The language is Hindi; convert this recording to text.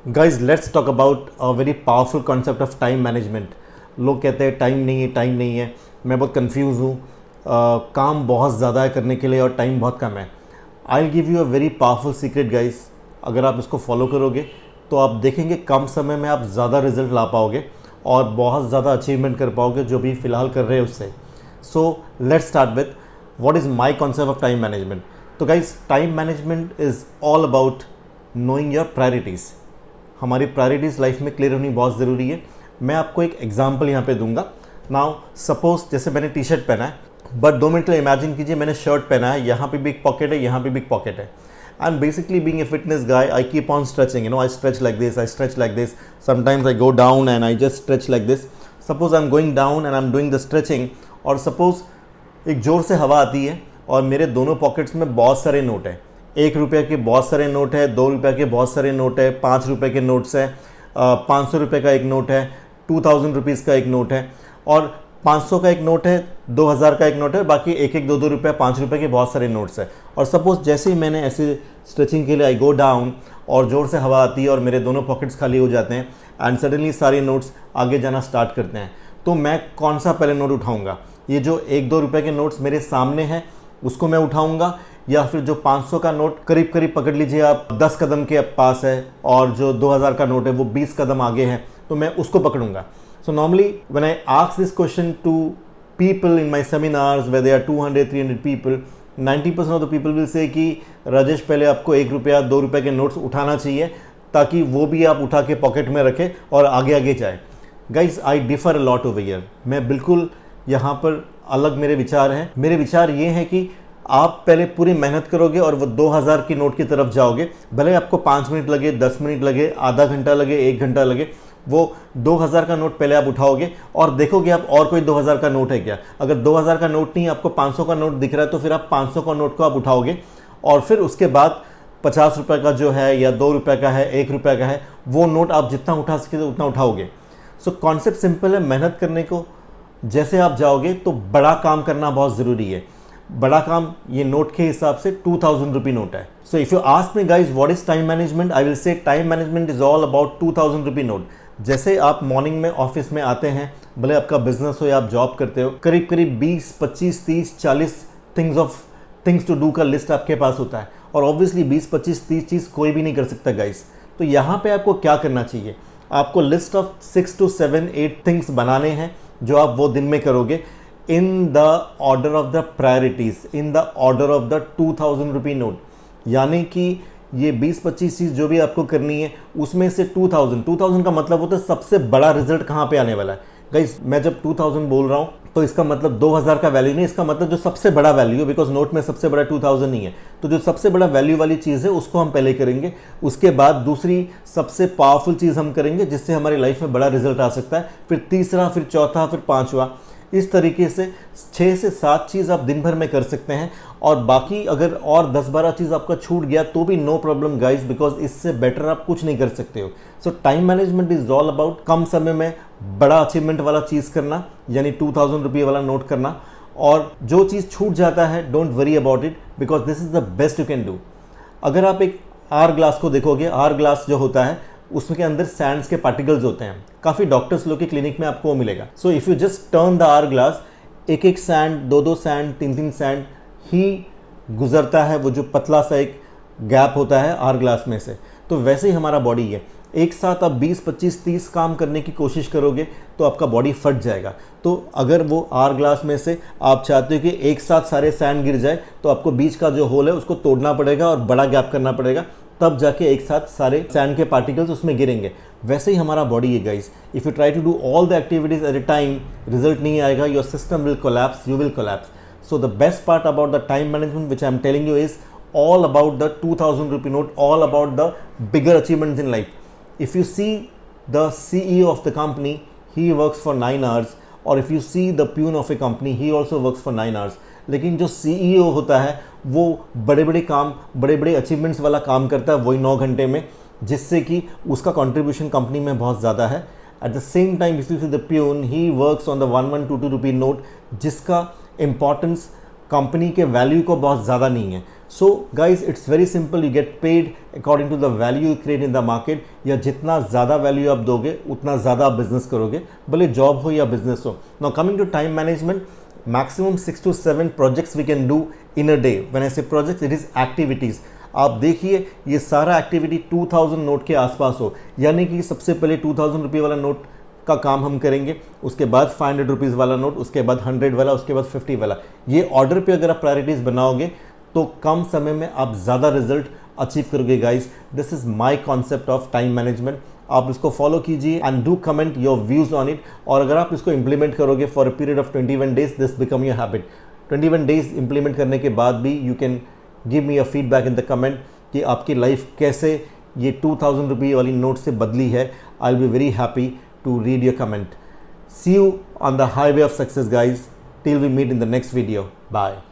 Guys let's talk about a very powerful concept of time management. लोग कहते हैं टाइम नहीं है, टाइम नहीं है। मैं बहुत कंफ्यूज हूँ, काम बहुत ज़्यादा है करने के लिए और टाइम बहुत कम है। I will give you a very powerful secret guys. अगर आप इसको फॉलो करोगे तो आप देखेंगे कम समय में आप ज़्यादा रिजल्ट ला पाओगे और बहुत ज़्यादा अचीवमेंट कर पाओगे जो भी फ़िलहाल कर रहे हैं उससे। So let's start with what is my concept of time management. तो guys time management is all about knowing your priorities. हमारी प्रायोरिटीज़ लाइफ में क्लियर होनी बहुत ज़रूरी है। मैं आपको एक एग्जांपल यहाँ पे दूंगा। नाउ सपोज जैसे मैंने टी शर्ट पहना है, बट 2 मिनट के लिए इमेजिन कीजिए मैंने शर्ट पहना है, यहाँ पे भी एक पॉकेट है, यहाँ पे भी एक पॉकेट है। And basically being a fitness guy I keep on stretching, I stretch like this, I stretch like this, sometimes I go down and I just stretch like this. Suppose I am going down and I am doing the stretching, और सपोज एक ज़ोर से हवा आती है और मेरे दोनों पॉकेट्स में बहुत सारे नोट हैं। 1 रुपये के बहुत सारे नोट है, 2 रुपये के बहुत सारे नोट है, 5 रुपये के नोट्स है, 500 रुपये का एक नोट है, 2000 रुपीज़ का एक नोट है, और 500 का एक नोट है, 2000 का एक नोट है, बाकी 1-1, 2-2 रुपये, 5 रुपये के बहुत सारे नोट्स है। और सपोज जैसे ही मैंने ऐसे स्ट्रेचिंग के लिए आई गो डाउन और ज़ोर से हवा आती है और मेरे दोनों पॉकेट्स खाली हो जाते हैं एंड सडनली सारे नोट्स आगे जाना स्टार्ट करते हैं, तो मैं कौन सा पहले नोट उठाऊँगा? ये जो 1-2 रुपये के नोट्स मेरे सामने हैं उसको मैं उठाऊँगा, या फिर जो 500 का नोट करीब करीब पकड़ लीजिए आप 10 कदम के पास है और जो 2000 का नोट है वो 20 कदम आगे है, तो मैं उसको पकड़ूंगा। So normally when I ask this question to people in my seminars where there are 200-300 people, 90% of the people will say कि राजेश पहले आपको 1 रुपया 2 रुपये के नोट्स उठाना चाहिए ताकि वो भी आप उठा के पॉकेट में रखें और आगे आगे जाए। Guys I differ a lot over here. मैं बिल्कुल यहाँ पर अलग मेरे विचार हैं। मेरे विचार ये हैं कि आप पहले पूरी मेहनत करोगे और वो 2000 की नोट की तरफ जाओगे, भले आपको 5 मिनट लगे, 10 मिनट लगे, आधा घंटा लगे, 1 घंटा लगे, वो 2000 का नोट पहले आप उठाओगे और देखोगे आप और कोई 2000 का नोट है क्या। अगर 2000 का नोट नहीं, आपको 500 का नोट दिख रहा है, तो फिर आप 500 का नोट को आप उठाओगे और फिर उसके बाद 50 रुपये का जो है या 2 रुपये का है, 1 रुपये का है, वो नोट आप जितना उठा सके उतना उठाओगे। सो कॉन्सेप्ट सिंपल है, मेहनत करने को जैसे आप जाओगे तो बड़ा काम करना बहुत ज़रूरी है। बड़ा काम ये नोट के हिसाब से 2000 रुपी नोट है। So if you ask me guys what is time management, I will say time management is all about 2000 rupee note. जैसे आप मॉर्निंग में ऑफिस में आते हैं, भले आपका बिजनेस हो या आप जॉब करते हो, करीब करीब 20, 25, 30, 40 थिंग्स टू डू का लिस्ट आपके पास होता है, और ऑब्वियसली 20, 25, 30 चीज़ कोई भी नहीं कर सकता गाइज। तो यहाँ पे आपको क्या करना चाहिए? आपको लिस्ट ऑफ 6 to 7, 8 थिंग्स बनाने हैं जो आप वो दिन में करोगे in the order of the priorities, in the order of the 2000 rupee note. यानी कि ये 20-25 चीज़ जो भी आपको करनी है उसमें से 2000 का मतलब होता है सबसे बड़ा रिजल्ट कहाँ पे आने वाला है। गाइस मैं जब 2000 बोल रहा हूँ तो इसका मतलब 2000 का वैल्यू नहीं, इसका मतलब जो सबसे बड़ा वैल्यू है, बिकॉज नोट में सबसे बड़ा 2000 नहीं है। तो जो सबसे बड़ा वैल्यू वाली चीज़ है उसको हम पहले करेंगे, उसके बाद दूसरी सबसे पावरफुल चीज़ हम करेंगे जिससे हमारी लाइफ में बड़ा रिजल्ट आ सकता है, फिर तीसरा, फिर चौथा, फिर पाँचवा। इस तरीके से 6 से 7 चीज़ आप दिन भर में कर सकते हैं, और बाकी अगर और 10-12 चीज़ आपका छूट गया तो भी नो प्रॉब्लम गाइज, बिकॉज इससे बेटर आप कुछ नहीं कर सकते हो। So time management is all about कम समय में बड़ा अचीवमेंट वाला चीज़ करना, यानी 2000 रुपये वाला नोट करना, और जो चीज़ छूट जाता है don't worry about it, because this is the best you can do. अगर आप एक आर ग्लास को देखोगे, आर ग्लास जो होता है उसके अंदर सैंड्स के पार्टिकल्स होते हैं। काफ़ी डॉक्टर्स लोग के क्लिनिक में आपको वो मिलेगा। So if you just turn the hourglass, एक सैंड, 2 सैंड, 3 सैंड ही गुजरता है, वो जो पतला सा एक गैप होता है आर ग्लास में से। तो वैसे ही हमारा बॉडी है, एक साथ आप 20, 25, 30 काम करने की कोशिश करोगे तो आपका बॉडी फट जाएगा। तो अगर वो आर ग्लास में से आप चाहते हो कि एक साथ सारे सैंड गिर जाए, तो आपको बीच का जो होल है उसको तोड़ना पड़ेगा और बड़ा गैप करना पड़ेगा, तब जाके एक साथ सारे सैंड के पार्टिकल्स उसमें गिरेंगे। वैसे ही हमारा बॉडी है guys. If you try to do all the activities at a time, result नहीं आएगा, your system will collapse, you will collapse. So the best part about the time management which I am telling you is all about the 2000 rupee note, all about the bigger achievements in life. If you see the CEO of the company, he works for 9 hours, or if you see the peon of a company, he also works for 9 hours. लेकिन जो CEO होता है वो बड़े बड़े काम, बड़े बड़े अचीवमेंट्स वाला काम करता है वही 9 घंटे में, जिससे कि उसका कंट्रीब्यूशन कंपनी में बहुत ज़्यादा है। At the same time if you see the peon, he works on the 1-1, 2-2 rupee note, जिसका इम्पॉर्टेंस कंपनी के वैल्यू को बहुत ज़्यादा नहीं है। So guys it's very simple, you get paid according to the value you create in the market, या जितना ज़्यादा वैल्यू आप दोगे उतना ज़्यादा आप बिजनेस करोगे, भले जॉब हो या बिजनेस हो. Now coming to time management, maximum 6 to 7 projects we can do in a day. When I say projects, it is activities. आप देखिए ये सारा एक्टिविटी 2000 नोट के आसपास हो, यानी कि सबसे पहले 2000 रुपये वाला नोट का काम हम करेंगे, उसके बाद 500 रुपीज़ वाला नोट, उसके बाद 100 वाला, उसके बाद 50 वाला. ये ऑर्डर पे अगर आप प्रायोरिटीज़ बनाओगे तो कम समय में आप ज़्यादा रिजल्ट अचीव करोगे guys. This is my concept of time management. आप इसको फॉलो कीजिए and do comment your views on it. और अगर आप इसको इंप्लीमेंट करोगे for a period of 21 days, this become your habit. 21 days implement करने के बाद भी you can give me a feedback in the comment कि आपकी लाइफ कैसे ये 2000 रुपये वाली नोट से बदली है. I will be very happy to read your comment. See you on the highway of success, guys. Till we meet in the next video. Bye.